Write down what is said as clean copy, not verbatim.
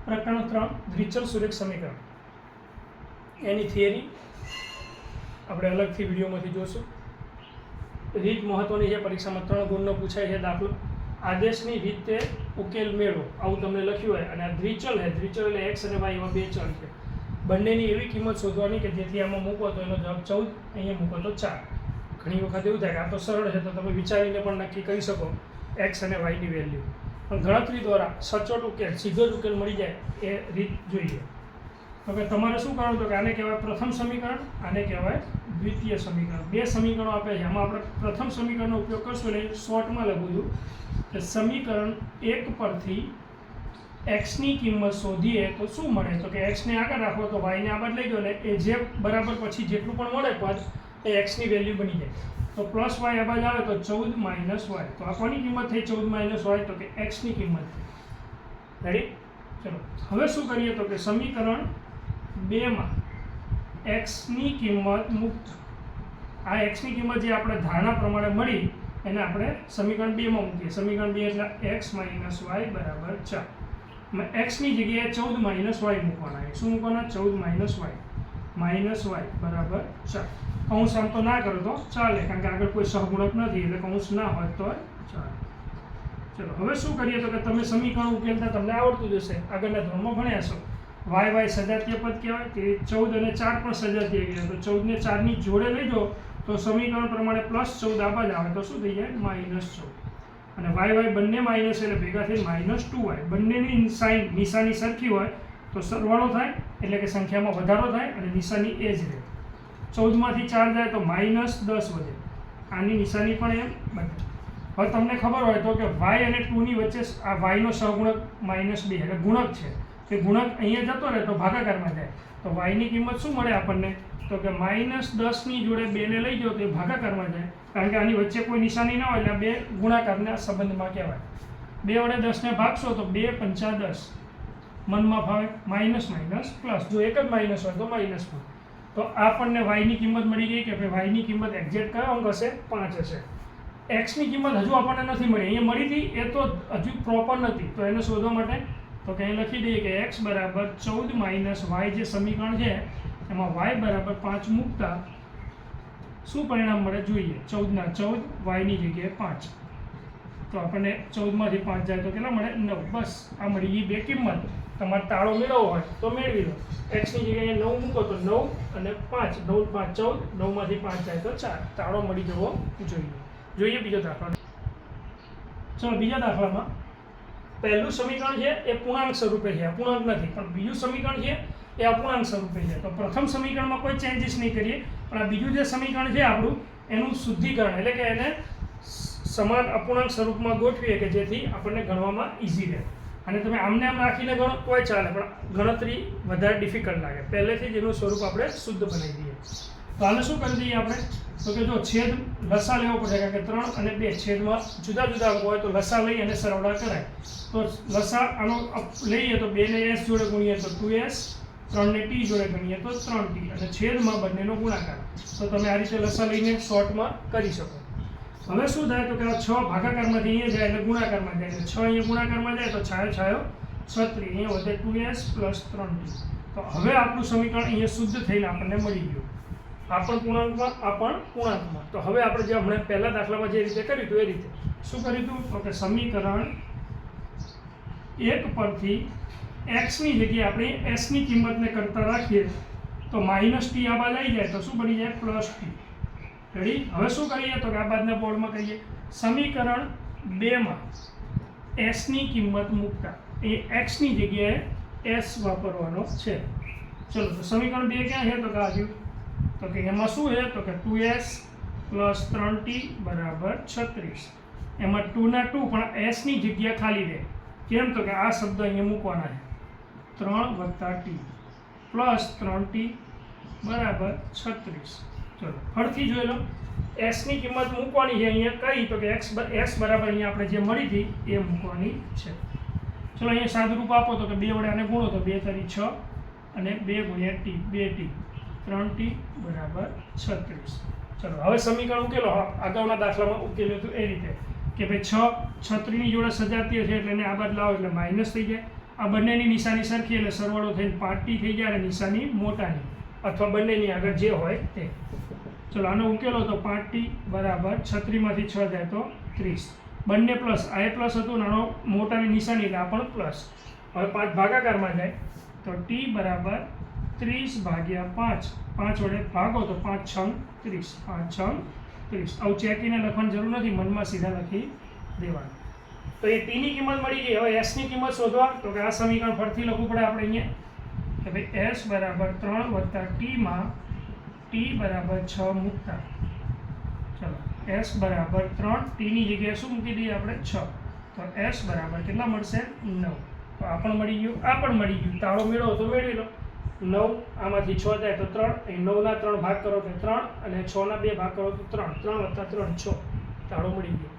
પ્રકરણ 3 દ્વિચલ સુરેખ સમીકરણ. એની થિયરી આપણે અલગથી વિડીયોમાંથી જોશું. રીત મહત્વની છે, પરીક્ષામાં 3 ગુણનો પૂછાય છે દાખલો. આદેશની રીતે ઉકેલ મેળવો આવું તમને લખ્યું હોય, અને આ દ્વિચલ છે. દ્વિચલ એટલે x અને y એવા બે ચલ છે. બંનેની એવી કિંમત શોધવાની કે જેથી આમાં મૂકો તો એનો જવાબ 14, અહીંયા મૂકો તો 4. ઘણી વખત એવું થાય કે આ તો સરળ છે, તો તમે વિચારીને પણ નક્કી કરી શકો x અને y ની વેલ્યુ. પણ ગણતરી દ્વારા સચોટ ઉકેલ, સીધો જ ઉકેલ મળી જાય એ રીત જોઈએ. તો કે તમારે શું કરવાનું, તો કે આને કહેવાય પ્રથમ સમીકરણ, આને કહેવાય દ્વિતીય સમીકરણ. બે સમીકરણો આપે છે. આમાં આપણે પ્રથમ સમીકરણનો ઉપયોગ કરશું એટલે શોર્ટમાં લખું છું કે સમીકરણ 1 પરથી એક્સની કિંમત શોધીએ તો શું મળે, તો કે એક્સને આગળ રાખો તો વાયને આગળ લઈ જાઓ એટલે એ જે બરાબર પછી જેટલું પણ મળે પદ એ એક્સની વેલ્યુ બની જાય. તો પ્લસ વાય આ બાજુ આવે તો 14 માઇનસ વાય. તો આ કોની કિંમત થઈ 14 માઇનસ વાય, તો કે એક્સની કિંમત થઈ. રેડી? ચલો હવે શું કરીએ, તો કે સમીકરણ 2માં એક્સની કિંમત મુક્ત, આ એક્સની કિંમત જે આપણે ધારણા પ્રમાણે મળી એને આપણે સમીકરણ 2માં મૂકીએ. સમીકરણ 2 એટલે x માઇનસ વાય બરાબર 4. એક્સની જગ્યાએ 14 માઇનસ વાય મૂકવાના. શું મૂકવાના? 14 માઇનસ વાય બરાબર 4. કૌંસ આમ તો ના કરો તો ચાલે, કારણ કે આગળ કોઈ સહગુણક નથી એટલે કૌંસ ના હોય તો ચાલે. ચલો હવે શું કરીએ, તો કે તમે સમીકરણ ઉકેલતા તમને આવડતું જશે, આગળના ધોરણમાં ભણ્યા છો. y સજાતીય પદ કહેવાય, તે 14 અને 4 પણ સજાતીય કહેવાય. તો 14 ને 4 ની જોડે લઈ જાઓ તો સમીકરણ પ્રમાણે +14 આ બાજુ આવે તો શું થઈ જાય? -14. અને y બંને માઇનસ એટલે ભેગા થઈ -2y. બંનેની સાઇન નિશાની સરખી હોય તો સરવાળો થાય એટલે કે સંખ્યામાં વધારો થાય અને નિશાની એ જ રહે. 14 માંથી 4 જાય તો -10 વધે. આની નિશાની પણ એમ બને. હવે તમને ખબર હોય તો કે y અને 2 ની વચ્ચે આ y નો સહગુણક -2 એટલે ગુણક છે. તે ગુણક અહીંયા જતો રહે તો ભાગાકારમાં જાય. તો y ની કિંમત શું મળે આપણને, તો કે -10 ની જોડે 2 ને લઈ જાઓ તો એ ભાગાકારમાં જાય, કારણ કે આની વચ્ચે કોઈ નિશાની ના હોય એટલે બે ગુણાકારના સંબંધમાં કહેવાય. 2 વડે 10 ને ભાગશો તો 2 × 5 = 10. મનમાં ભાવે માઇનસ માઇનસ પ્લસ, જો એક જ માઇનસ હોય તો માઇનસમાં. તો આપણને y ની કિંમત મળી ગઈ કે ભાઈ y ની કિંમત એક્ઝેક્ટ કયો અંક હશે? 5 હશે. x ની કિંમત હજુ આપણને નથી મળી, અહીંયા મળી હતી એ તો હજુ પ્રોપર નથી. તો એને શોધવા માટે તો કે અહીં લખી દઈએ કે x બરાબર 14 માઇનસ y જે સમીકરણ છે એમાં y બરાબર 5 મૂકતા શું પરિણામ મળે જોઈએ. 14 ના 14, y ની જગ્યાએ 5. તો આપણને 14 માંથી 5 જાય તો કેટલા મળે? 9. બસ આ મળી ગઈ બે કિંમત. તમારે તાળો મેળવવો હોય તો મેળવી લો. x ની જગ્યાએ 9 મૂકો તો 9 અને 5, 9 × 5 = 14, 9 માંથી 5 જાય તો 4. તાળો મળી જવો જોઈએ. બીજો દાખલો. ચલો બીજા દાખલામાં પહેલું સમીકરણ છે એ પૂર્ણાંક સ્વરૂપે છે, અપૂર્ણાંક નથી. પણ બીજું સમીકરણ છે એ અપૂર્ણાંક સ્વરૂપે છે. તો પ્રથમ સમીકરણમાં કોઈ ચેન્જીસ નહીં કરીએ, પણ આ બીજું જે સમીકરણ છે આપણું એનું શુદ્ધિકરણ એટલે કે એને સમાન અપૂર્ણાંક સ્વરૂપમાં ગોઠવીએ કે જેથી આપણને ગણવામાં ઇઝી રહે. અને તમે આમને આમ રાખીને ગણો તોય ચાલે, પણ ગણતરી વધારે ડિફિકલ્ટ લાગે. પહેલેથી જ એનું સ્વરૂપ આપણે શુદ્ધ બનાવી દઈએ. તો આને શું કરી દઈએ આપણે, તો કે જો છેદ લસા લેવો પડે, કારણ કે 3 અને 2 છેદમાં જુદા જુદા અંકો હોય તો લસા લઈ અને સરવાળા કરાય. તો લસા આનો લઈએ તો 2 ને s જોડે ગુણીએ તો 2s, 3 ને t જોડે ગણીએ તો 3t, અને છેદમાં બંનેનો ગુણાકાર. તો તમે આ રીતે લસા લઈને શોર્ટમાં કરી શકો. હવે શું થાય, તો કે આ 6 ભાગાકારમાંથી અહીંયા જાય એટલે ગુણાકારમાં જાય. 6 અહીંયા ગુણાકારમાં જાય તો છાયો છાયો 36, અહીંયા વધે 2s + 3t. તો હવે આપણું સમીકરણ અહીંયા શુદ્ધ થઈને આપણને મળી ગયું. આ પણ પૂર્ણાંકમાં, આ પણ પૂર્ણાંકમાં. તો હવે આપણે જે હમણાં પહેલા દાખલામાં જે રીતે કર્યું હતું એ રીતે શું કર્યું હતું, તો કે સમીકરણ 1 પરથી x ની જગ્યાએ આપણે s ની કિંમતને કરતા રાખીએ તો -t આ બાજુ આવી જાય તો શું બની જાય? +t. રેડી? હવે શું કરીએ, તો કે આ બાજુના બોર્ડમાં કહીએ સમીકરણ 2માં s ની કિંમત મૂકતા એ x ની જગ્યાએ s વાપરવાનો છે. ચલો તો સમીકરણ 2 ક્યાં છે, તો કે આજુ, તો કે એમાં શું છે, તો કે 2s + 3t = 36. એમાં 2 ના 2 પણ s ની જગ્યા ખાલી રહે. કેમ, તો કે આ શબ્દ અહીંયા મૂકવાના છે. 3 + t + 3t = 36. ચલો ફરીથી જોઈ લો. s ની કિંમત મૂકવાની છે અહીંયા કઈ, તો કે s બરાબર અહીંયા આપણે જે મળી હતી એ મૂકવાની છે. ચલો અહીંયા સાદુરૂપ આપો તો કે 2 વડે આને ગુણો તો 2 × 3 = 6 અને 2 × t 2t, 3t = 36. ચલો હવે સમીકરણ ઉકેલો. અગાઉના દાખલામાં ઉકેલ્યું હતું એ રીતે કે ભાઈ 6 36 ની જોડે સજાતીય છે એટલે એને આ બાજુ લાવો એટલે માઇનસ થઈ જાય. આ બંનેની નિશાની સરખી એટલે સરવાળો થઈને 5t થઈ જાય અને નિશાની મોટાની અથવા બંનેની આગળ જે હોય તે. ચલો આનો ઉકેલો તો 5t બરાબર 36માંથી 6 જાય તો 30. બંને પ્લસ, આ પ્લસ હતું નાનો મોટાની નિશાની એટલે આ પણ પ્લસ. હવે 5 ભાગાકારમાં જાય તો t બરાબર 30/5. 5 વડે ભાગો તો 5 6 30. 5 6 30. આવું ચેકીને લખવાની જરૂર નથી, મનમાં સીધા લખી દેવાનું. તો એ ટીની કિંમત મળી ગઈ. હવે એસની કિંમત શોધવા તો કે આ સમીકરણ ફરીથી લખવું પડે આપણે અહીંયા કે ભાઈ એસ બરાબર 3 વત્તા ટીમાં ટી બરાબર 6 મૂકતા. ચલો એસ બરાબર 3, ટીની જગ્યાએ શું મૂકી દઈએ આપણે 6. તો એસ બરાબર કેટલા મળશે 9. તો આ પણ મળી ગયું, આ પણ મળી ગયું. તાળો મેળવો તો મેળવી લો. 9 આમાંથી 6 જાય તો 3, અહીં 9 ના 3 ભાગ કરો તો 3 અને 6 ના 2 ભાગ કરો તો 3. 3 વત્તા 3 6. તાળો મળી ગયો.